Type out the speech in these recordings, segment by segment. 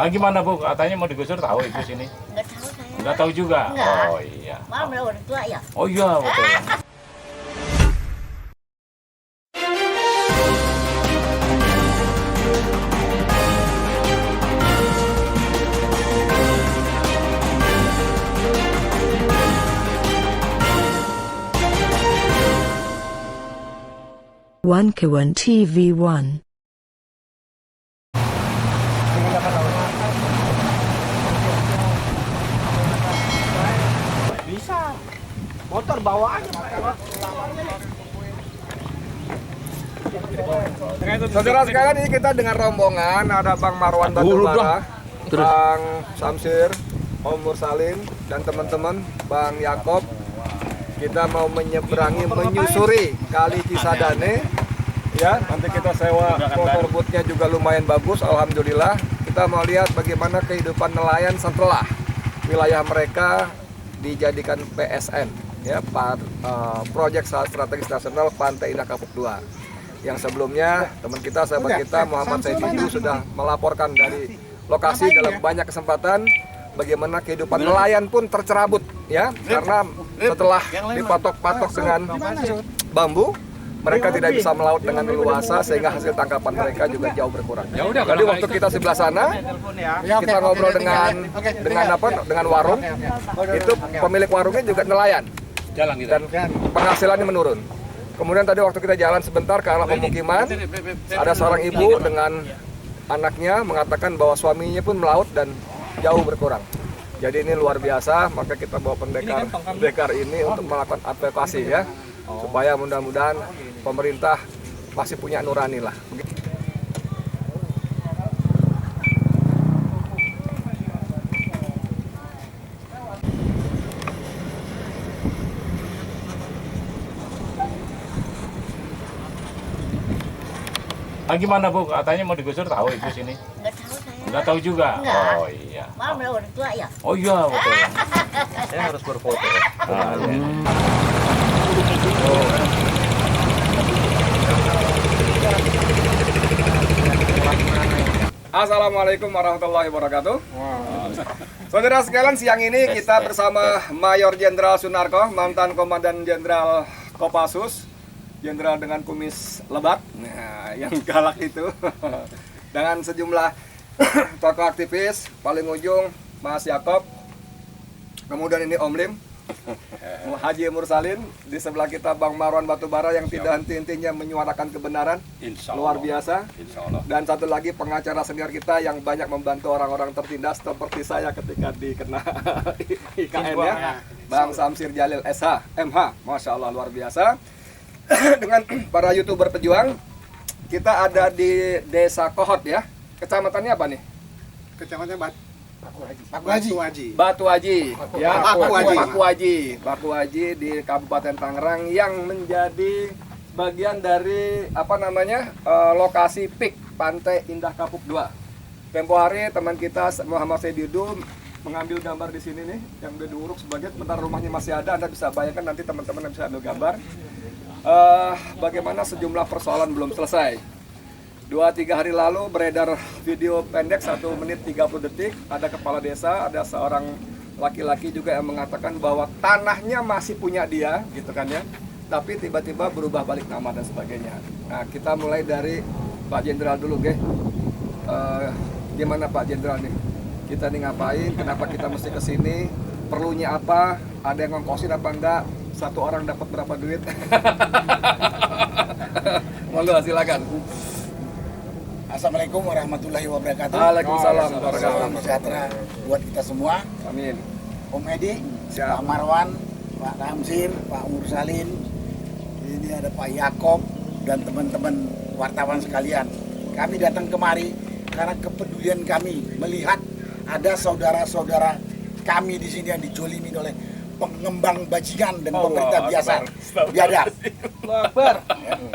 Gimana Bu? Katanya mau digusur, tahu Ibu sini? Nggak tahu saya. Nggak tahu juga? Nggak. Oh iya. Malah udah orang tua ya. Oh iya, betul. One Kawan TV1. Bisa. Motor bawa aja. Saudara sekalian, ini kita dengan rombongan, ada Bang Marwan Batubara, Bang Samsir, Om Mursalin, dan teman-teman Bang Yakob. Kita mau menyeberangi, menyusuri Kali Cisadane. Ya, nanti kita sewa motor bootnya juga lumayan bagus, alhamdulillah. Kita mau lihat bagaimana kehidupan nelayan setelah wilayah mereka dijadikan PSN, ya, proyek strategis nasional Pantai Indah Kapuk 2. Yang sebelumnya teman kita, sahabat kita Muhammad Saididu sudah melaporkan dari lokasi dalam banyak kesempatan bagaimana kehidupan nelayan pun tercerabut, ya, karena setelah dipatok-patok dengan bambu, mereka tidak bisa melaut dengan leluasa sehingga hasil tangkapan mereka juga jauh berkurang. Jadi waktu kita sebelah sana, kita ngobrol dengan warung, itu pemilik warungnya juga nelayan, dan penghasilannya menurun. Kemudian tadi waktu kita jalan sebentar ke arah pemukiman, ada seorang ibu dengan anaknya mengatakan bahwa suaminya pun melaut dan jauh berkurang. Jadi ini luar biasa, maka kita bawa pendekar ini untuk melakukan advokasi, ya, supaya mudah-mudahan pemerintah masih punya nurani lah. Gimana Bu? Katanya mau digusur, tahu Ibu sini? Nggak tahu saya. Nggak tahu juga? Nggak. Oh iya. Malah udah orang tua ya. Oh iya, betul. Saya harus berfoto. Assalamualaikum warahmatullahi wabarakatuh. Saudara sekalian, siang ini kita bersama Mayor Jenderal Sunarko, mantan Komandan Jenderal Kopassus, jenderal dengan kumis lebat, nah, yang galak itu, dengan sejumlah tokoh aktivis, paling ujung Mas Yakob, kemudian ini Om Lim, Haji Mursalin, di sebelah kita Bang Marwan Batubara yang tidak henti-hentinya menyuarakan kebenaran, luar biasa. Dan satu lagi pengacara senior kita yang banyak membantu orang-orang tertindas seperti saya ketika dikena IKN, ya, Bang Samsir Jalil SH, MH, Masya Allah luar biasa. Dengan para YouTuber pejuang, kita ada di Desa Kohot, ya. Kecamatannya apa nih? Kecamatan Batu Haji, ya, Baku Haji di Kabupaten Tangerang yang menjadi bagian dari lokasi PIK Pantai Indah Kapuk 2. Tempo hari teman kita Muhammad Saididu mengambil gambar di sini nih, yang udah diuruk sebagian, bentar rumahnya masih ada, Anda bisa bayangkan nanti teman-teman bisa ambil gambar. Bagaimana sejumlah persoalan belum selesai. 2-3 hari lalu beredar video pendek 1 menit 30 detik, ada kepala desa, ada seorang laki-laki juga yang mengatakan bahwa tanahnya masih punya dia, gitu kan, ya, tapi tiba-tiba berubah balik nama dan sebagainya. Nah, kita mulai dari Pak Jenderal dulu, gimana Pak Jenderal nih? Kita nih ngapain? Kenapa kita mesti kesini? Perlunya apa? Ada yang ngongkosin apa enggak? Satu orang dapat berapa duit? Monggo silakan. Assalamualaikum warahmatullahi wabarakatuh. Waalaikumsalam Salam sejahtera buat kita semua. Amin. Om Edi, Siap. Pak Marwan, Pak Samsir, Pak Mursalin, ini ada Pak Yakob dan teman-teman wartawan sekalian. Kami datang kemari karena kepedulian kami melihat ada saudara-saudara kami di sini yang dijolimin oleh pengembang bajingan dan pemerintah biasa biadab.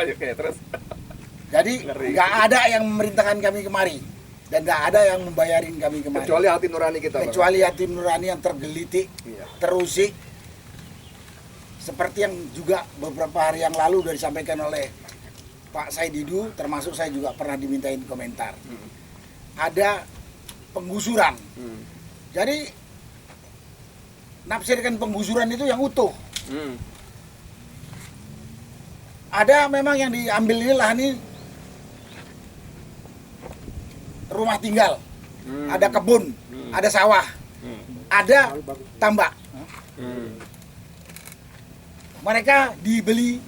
Ayo, oke, terus. Jadi nggak ada yang memerintahkan kami kemari dan nggak ada yang membayarin kami kemari. Kecuali hati nurani kita. Kecuali hati nurani yang tergelitik, terusik. Seperti yang juga beberapa hari yang lalu sudah disampaikan oleh Pak Saididu, termasuk saya juga pernah dimintain komentar. Ada penggusuran. Jadi nafsirkan penggusuran itu yang utuh. Ada memang yang diambil ini lahan ini rumah tinggal, ada kebun, ada sawah, ada tambak. Mereka dibeli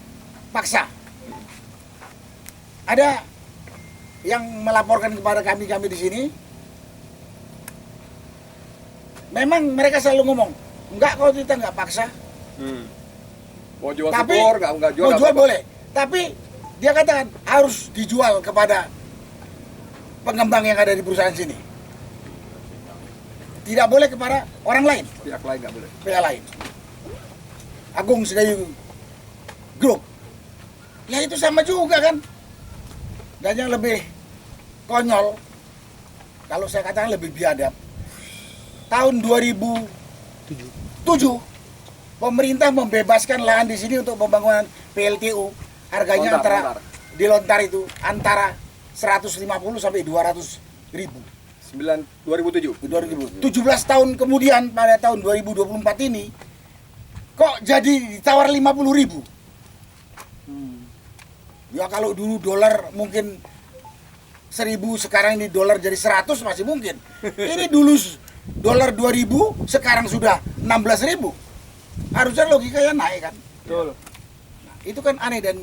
paksa. Ada yang melaporkan kepada kami di sini. Memang mereka selalu ngomong, enggak, kalau kita enggak paksa. Mau jual Tapi syukur, enggak jual. mau jual apa-apa. boleh. Tapi dia katakan harus dijual kepada pengembang yang ada di perusahaan sini. Tidak boleh kepada orang lain, Pihak lain enggak boleh. pihak lain. Agung Sedayu Group. Ya itu sama juga kan. Dan yang lebih konyol, kalau saya katakan lebih biadab, tahun 2007 pemerintah membebaskan lahan di sini untuk pembangunan PLTU. Harganya Lontar. itu antara 150 sampai 200 ribu. 2007. 17 tahun kemudian pada tahun 2024 ini kok jadi ditawar 50 ribu. Ya kalau dulu dolar mungkin 1000, sekarang ini dolar jadi 100 masih mungkin. Ini dulu dolar 2000, sekarang sudah 16.000. Harusnya logikanya naik kan. Betul. Nah, itu kan aneh dan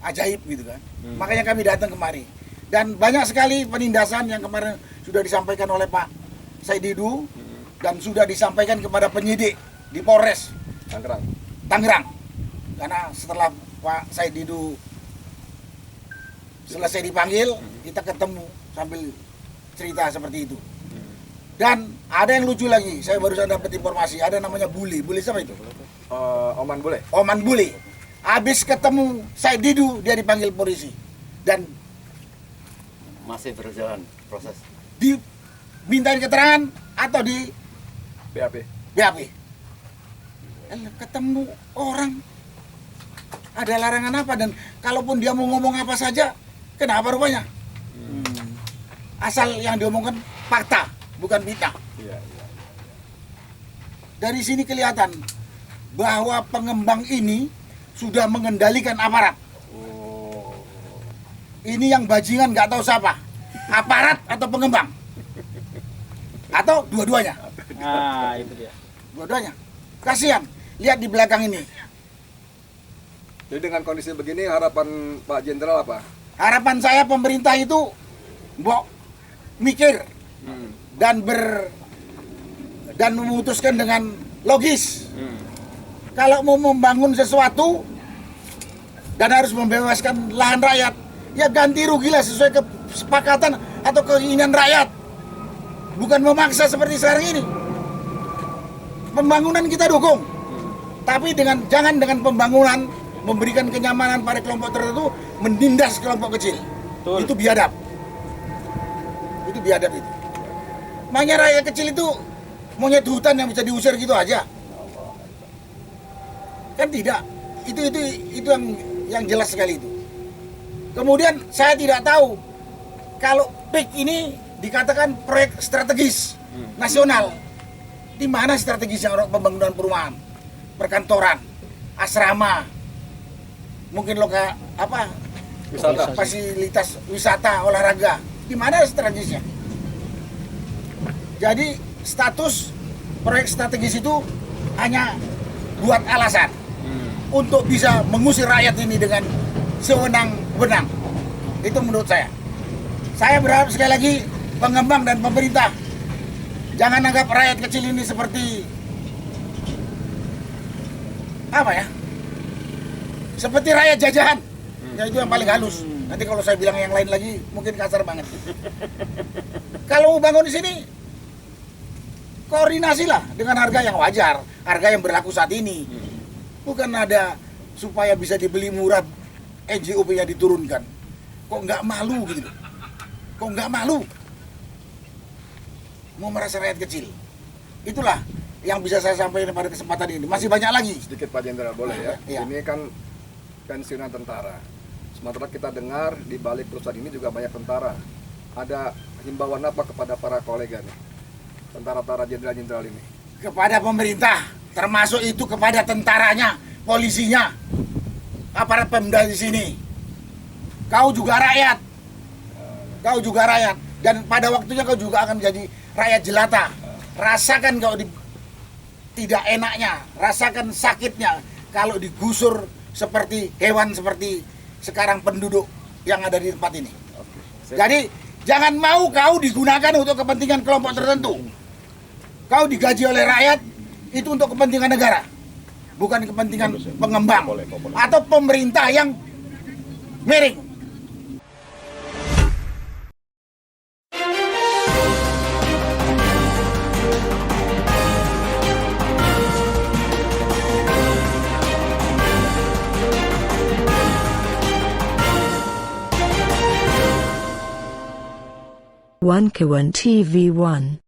ajaib gitu kan. Makanya kami datang kemari. Dan banyak sekali penindasan yang kemarin sudah disampaikan oleh Pak Saididu dan sudah disampaikan kepada penyidik di Polres Tangerang. Karena setelah Pak Saididu selesai dipanggil, kita ketemu sambil cerita seperti itu. Dan ada yang lucu lagi, saya barusan dapat informasi, ada namanya Buli. Buli siapa itu? Oman boleh. Oman Buli. Habis ketemu Saididu, dia dipanggil polisi. Dan Masih berjalan proses. dimintain keterangan atau di BAP. BAP. Ketemu orang, ada larangan apa? Dan kalaupun dia mau ngomong apa saja, kenapa rupanya? Asal yang diomongkan fakta, bukan fitnah. Iya. Dari sini kelihatan bahwa pengembang ini sudah mengendalikan aparat. Ini yang bajingan nggak tahu siapa, aparat atau pengembang, atau dua-duanya. Nah, itu dia. Dua-duanya. Kasihan, lihat di belakang ini. Jadi dengan kondisi begini harapan Pak Jenderal apa? Harapan saya pemerintah itu mbok mikir dan memutuskan dengan logis. Kalau mau membangun sesuatu dan harus membebaskan lahan rakyat, ya ganti rugilah sesuai kesepakatan atau keinginan rakyat. Bukan memaksa seperti sekarang ini. Pembangunan kita dukung, tapi jangan dengan pembangunan memberikan kenyamanan pada kelompok tertentu, menindas kelompok kecil. Betul. Itu biadab. Itu biadab itu. Makanya rakyat kecil itu monyet hutan yang bisa diusir gitu aja. Kan tidak. Itu yang jelas sekali itu. Kemudian saya tidak tahu kalau PIK ini dikatakan proyek strategis nasional. Di mana strategisnya orang pembangunan perumahan, perkantoran, asrama, mungkin fasilitas wisata, olahraga. Di mana strategisnya? Jadi status proyek strategis itu hanya buat alasan untuk bisa mengusir rakyat ini dengan sewenang-wenang. Itu menurut saya. Saya berharap sekali lagi pengembang dan pemerintah jangan anggap rakyat kecil ini seperti seperti rakyat jajahan. Ya itu yang paling halus. Nanti kalau saya bilang yang lain lagi mungkin kasar banget. Kalau mau bangun di sini koordinasilah dengan harga yang wajar, harga yang berlaku saat ini. Bukan ada supaya bisa dibeli murah, NJOP-nya diturunkan. Kok nggak malu gitu? Kok nggak malu? Mau merasa rakyat kecil. Itulah yang bisa saya sampaikan pada kesempatan ini. Masih banyak lagi. Sedikit Pak Jenderal boleh ya? Iya. Ini kan pensiunan tentara. Sementara kita dengar di balik perusahaan ini juga banyak tentara. Ada himbauan apa kepada para kolega nih, tentara-tentara jenderal-jenderal ini? Kepada pemerintah, termasuk itu kepada tentaranya, polisinya, aparat Pemda di sini. Kau juga rakyat. Kau juga rakyat. Dan pada waktunya kau juga akan menjadi rakyat jelata. Rasakan kau tidak enaknya, rasakan sakitnya kalau digusur seperti hewan seperti sekarang penduduk yang ada di tempat ini. Jadi jangan mau kau digunakan untuk kepentingan kelompok tertentu. Kau digaji oleh rakyat itu untuk kepentingan negara, bukan kepentingan pengembang atau pemerintah yang miring. One Kawan TV 1.